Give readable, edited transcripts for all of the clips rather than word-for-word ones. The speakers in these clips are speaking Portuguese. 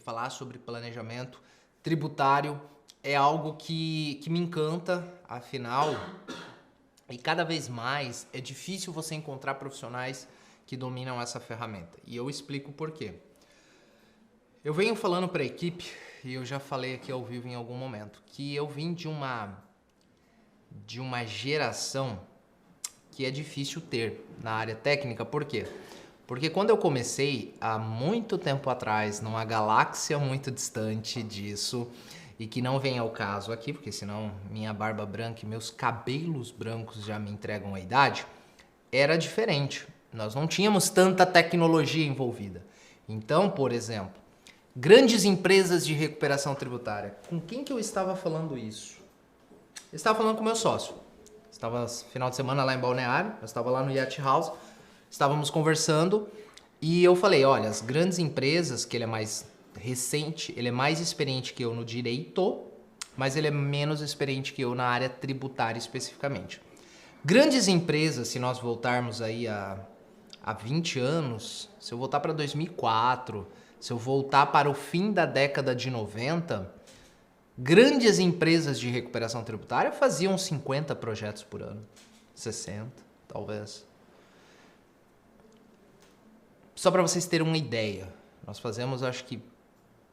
falar sobre planejamento tributário é algo que me encanta, afinal, e cada vez mais é difícil você encontrar profissionais que dominam essa ferramenta. E eu explico por quê. Eu venho falando para a equipe, e eu já falei aqui ao vivo em algum momento, que eu vim de uma geração que é difícil ter na área técnica. Por quê? Porque quando eu comecei, há muito tempo atrás, numa galáxia muito distante disso, e que não vem ao caso aqui, porque senão minha barba branca e meus cabelos brancos já me entregam a idade, era diferente. Nós não tínhamos tanta tecnologia envolvida. Então, por exemplo, grandes empresas de recuperação tributária. Com quem que eu estava falando isso? Eu estava falando com meu sócio. Estava final de semana lá em Balneário, eu estava lá no Yacht House, estávamos conversando e eu falei, olha, as grandes empresas, que ele é mais recente, ele é mais experiente que eu no direito, mas ele é menos experiente que eu na área tributária especificamente. Grandes empresas, se nós voltarmos aí há 20 anos, se eu voltar para 2004, se eu voltar para o fim da década de 90, grandes empresas de recuperação tributária faziam 50 projetos por ano, 60, talvez. Só para vocês terem uma ideia, nós fazemos, acho que,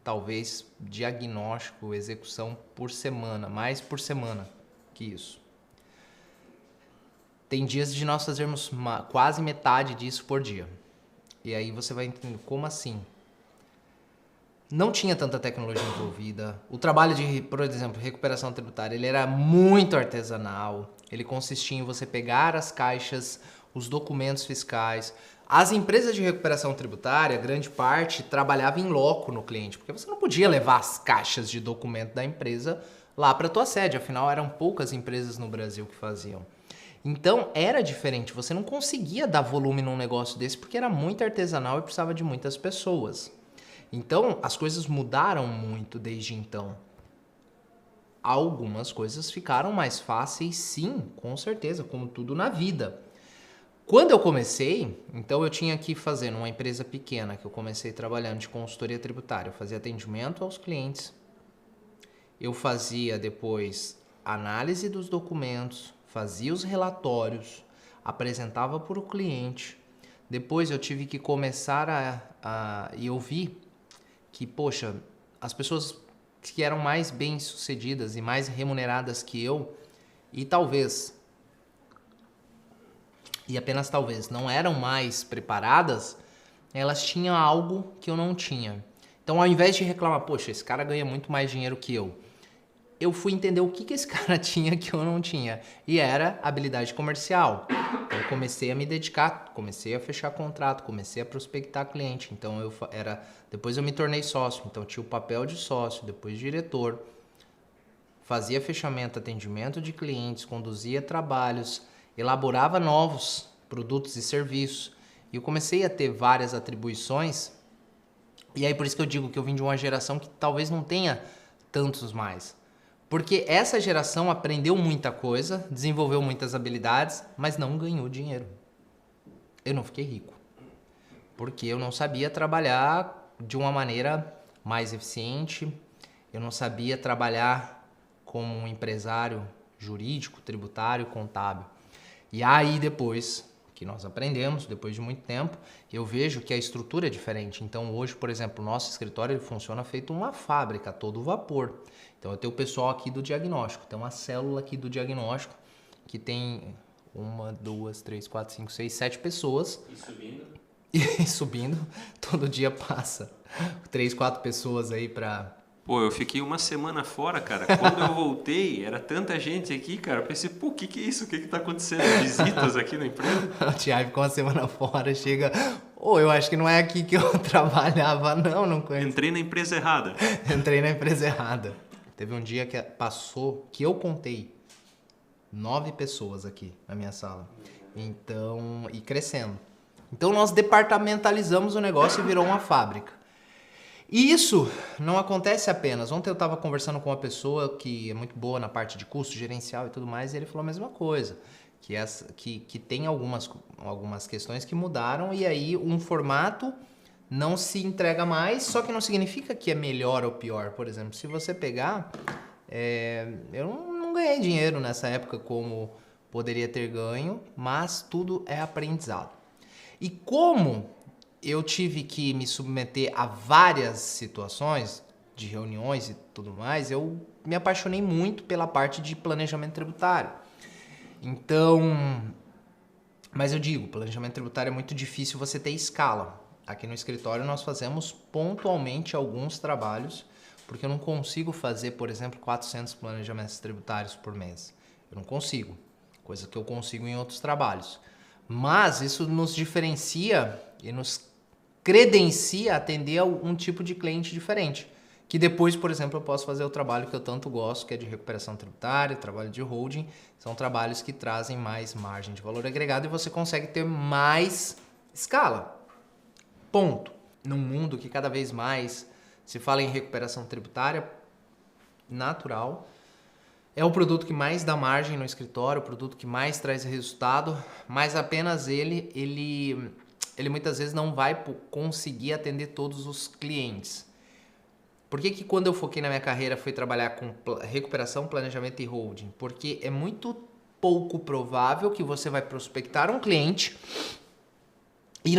talvez, diagnóstico, execução por semana, mais por semana que isso. Tem dias de nós fazermos quase metade disso por dia. E aí você vai entender como assim. Não tinha tanta tecnologia envolvida. O trabalho de, por exemplo, recuperação tributária, ele era muito artesanal. Ele consistia em você pegar as caixas, os documentos fiscais. As empresas de recuperação tributária, grande parte, trabalhava em loco no cliente, porque você não podia levar as caixas de documento da empresa lá para a tua sede. Afinal, eram poucas empresas no Brasil que faziam. Então, era diferente. Você não conseguia dar volume num negócio desse porque era muito artesanal e precisava de muitas pessoas. Então, as coisas mudaram muito desde então. Algumas coisas ficaram mais fáceis, sim, com certeza, como tudo na vida. Quando eu comecei, então eu tinha que fazer numa empresa pequena, que eu comecei trabalhando de consultoria tributária. Eu fazia atendimento aos clientes. Eu fazia depois análise dos documentos, fazia os relatórios, apresentava para o cliente. Depois eu tive que começar e eu vi que, poxa, as pessoas que eram mais bem-sucedidas e mais remuneradas que eu, e talvez, e apenas talvez, não eram mais preparadas, elas tinham algo que eu não tinha. Então, ao invés de reclamar, poxa, esse cara ganha muito mais dinheiro que eu fui entender o que esse cara tinha que eu não tinha. E era habilidade comercial. Então, eu comecei a me dedicar, comecei a fechar contrato, comecei a prospectar cliente. Então, depois eu me tornei sócio. Então, eu tinha o papel de sócio, depois diretor. Fazia fechamento, atendimento de clientes, conduzia trabalhos, elaborava novos produtos e serviços. E eu comecei a ter várias atribuições. E aí, por isso que eu digo que eu vim de uma geração que talvez não tenha tantos mais. Porque essa geração aprendeu muita coisa, desenvolveu muitas habilidades, mas não ganhou dinheiro. Eu não fiquei rico. Porque eu não sabia trabalhar de uma maneira mais eficiente, eu não sabia trabalhar como um empresário jurídico, tributário, contábil. E aí depois que nós aprendemos, depois de muito tempo, eu vejo que a estrutura é diferente. Então hoje, por exemplo, o nosso escritório ele funciona feito uma fábrica, a todo vapor. Então eu tenho o pessoal aqui do diagnóstico, tem uma célula aqui do diagnóstico que tem 1, 2, 3, 4, 5, 6, 7 pessoas. E subindo? E subindo, todo dia passa 3, 4 pessoas aí pra... Pô, eu fiquei uma semana fora, cara. Quando eu voltei, era tanta gente aqui, cara. Eu pensei, pô, o que é isso? O que tá acontecendo? Visitas aqui na empresa? O Thiago ficou uma semana fora, chega... eu acho que não é aqui que eu trabalhava, não conheço. Entrei na empresa errada. Entrei na empresa errada. Teve um dia que passou, que eu contei 9 pessoas aqui na minha sala. Então, e crescendo. Então nós departamentalizamos o negócio e virou uma fábrica. E isso não acontece apenas. Ontem eu estava conversando com uma pessoa que é muito boa na parte de custo gerencial e tudo mais, e ele falou a mesma coisa. Que tem algumas questões que mudaram, e aí um formato não se entrega mais, só que não significa que é melhor ou pior. Por exemplo, se você pegar, eu não ganhei dinheiro nessa época como poderia ter ganho, mas tudo é aprendizado. E como eu tive que me submeter a várias situações de reuniões e tudo mais, eu me apaixonei muito pela parte de planejamento tributário. Então, mas eu digo, planejamento tributário é muito difícil você ter escala. Aqui no escritório nós fazemos pontualmente alguns trabalhos, porque eu não consigo fazer, por exemplo, 400 planejamentos tributários por mês. Eu não consigo, coisa que eu consigo em outros trabalhos. Mas isso nos diferencia e nos credencia a atender a um tipo de cliente diferente. Que depois, por exemplo, eu posso fazer o trabalho que eu tanto gosto, que é de recuperação tributária, trabalho de holding. São trabalhos que trazem mais margem de valor agregado e você consegue ter mais escala. Ponto. Num mundo que cada vez mais se fala em recuperação tributária, natural, é o produto que mais dá margem no escritório, o produto que mais traz resultado, mas apenas ele muitas vezes não vai conseguir atender todos os clientes. Por que quando eu foquei na minha carreira fui trabalhar com recuperação, planejamento e holding? Porque é muito pouco provável que você vai prospectar um cliente e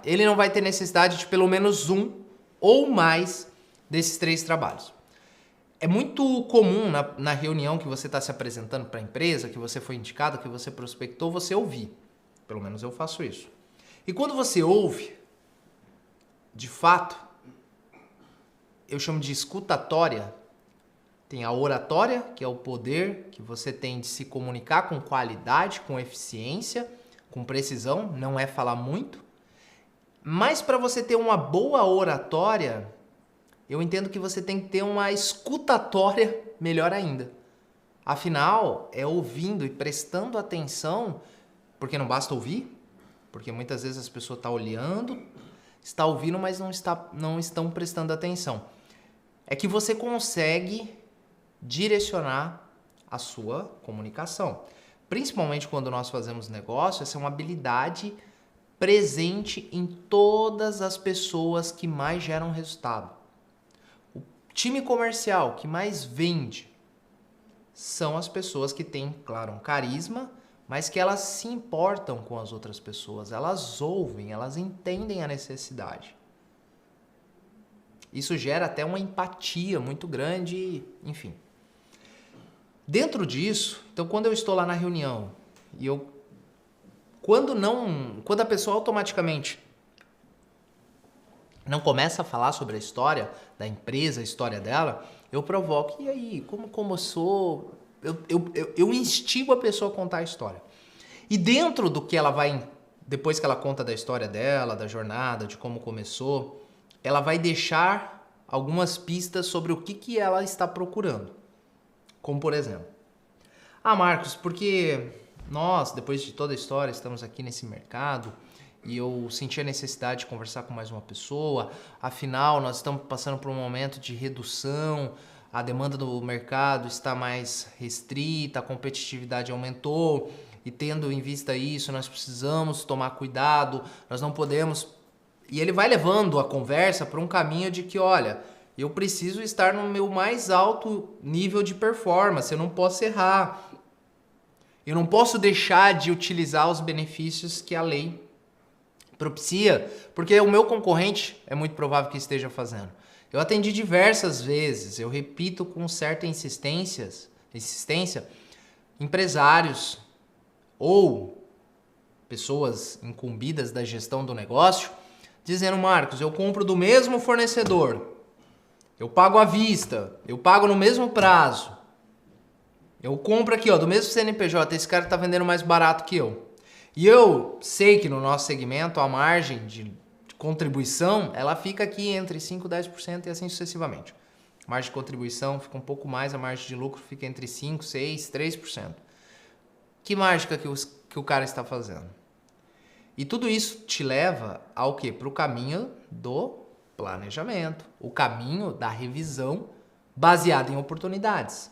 ele não vai ter necessidade de pelo menos um ou mais desses 3 trabalhos. É muito comum na reunião que você está se apresentando para a empresa, que você foi indicado, que você prospectou, você ouvir. Pelo menos eu faço isso. E quando você ouve, de fato, eu chamo de escutatória. Tem a oratória, que é o poder que você tem de se comunicar com qualidade, com eficiência, com precisão, não é falar muito. Mas para você ter uma boa oratória, eu entendo que você tem que ter uma escutatória melhor ainda. Afinal, é ouvindo e prestando atenção, porque não basta ouvir, porque muitas vezes as pessoas estão olhando, está ouvindo, mas não estão prestando atenção. É que você consegue direcionar a sua comunicação. Principalmente quando nós fazemos negócio, essa é uma habilidade presente em todas as pessoas que mais geram resultado. O time comercial que mais vende são as pessoas que têm, claro, um carisma, mas que elas se importam com as outras pessoas, elas ouvem, elas entendem a necessidade. Isso gera até uma empatia muito grande, enfim. Dentro disso, então quando eu estou lá na reunião e quando a pessoa automaticamente não começa a falar sobre a história da empresa, a história dela, eu provoco, e aí, como eu sou? Eu instigo a pessoa a contar a história. E dentro do que ela vai, depois que ela conta da história dela, da jornada, de como começou, ela vai deixar algumas pistas sobre o que ela está procurando. Como por exemplo, Marcos, porque nós, depois de toda a história, estamos aqui nesse mercado e eu senti a necessidade de conversar com mais uma pessoa, afinal nós estamos passando por um momento de redução, a demanda do mercado está mais restrita, a competitividade aumentou e tendo em vista isso, nós precisamos tomar cuidado, nós não podemos... E ele vai levando a conversa para um caminho de que, olha, eu preciso estar no meu mais alto nível de performance, eu não posso errar. Eu não posso deixar de utilizar os benefícios que a lei propicia, porque o meu concorrente é muito provável que esteja fazendo. Eu atendi diversas vezes, eu repito com certa insistência, empresários ou pessoas incumbidas da gestão do negócio, dizendo, Marcos, eu compro do mesmo fornecedor, eu pago à vista, eu pago no mesmo prazo, eu compro aqui, do mesmo CNPJ, esse cara está vendendo mais barato que eu. E eu sei que no nosso segmento a margem de contribuição, ela fica aqui entre 5% e 10% e assim sucessivamente. A margem de contribuição fica um pouco mais, a margem de lucro fica entre 5%, 6%, 3%. Que mágica que o cara está fazendo? E tudo isso te leva ao quê? Para o caminho do planejamento, o caminho da revisão baseado em oportunidades.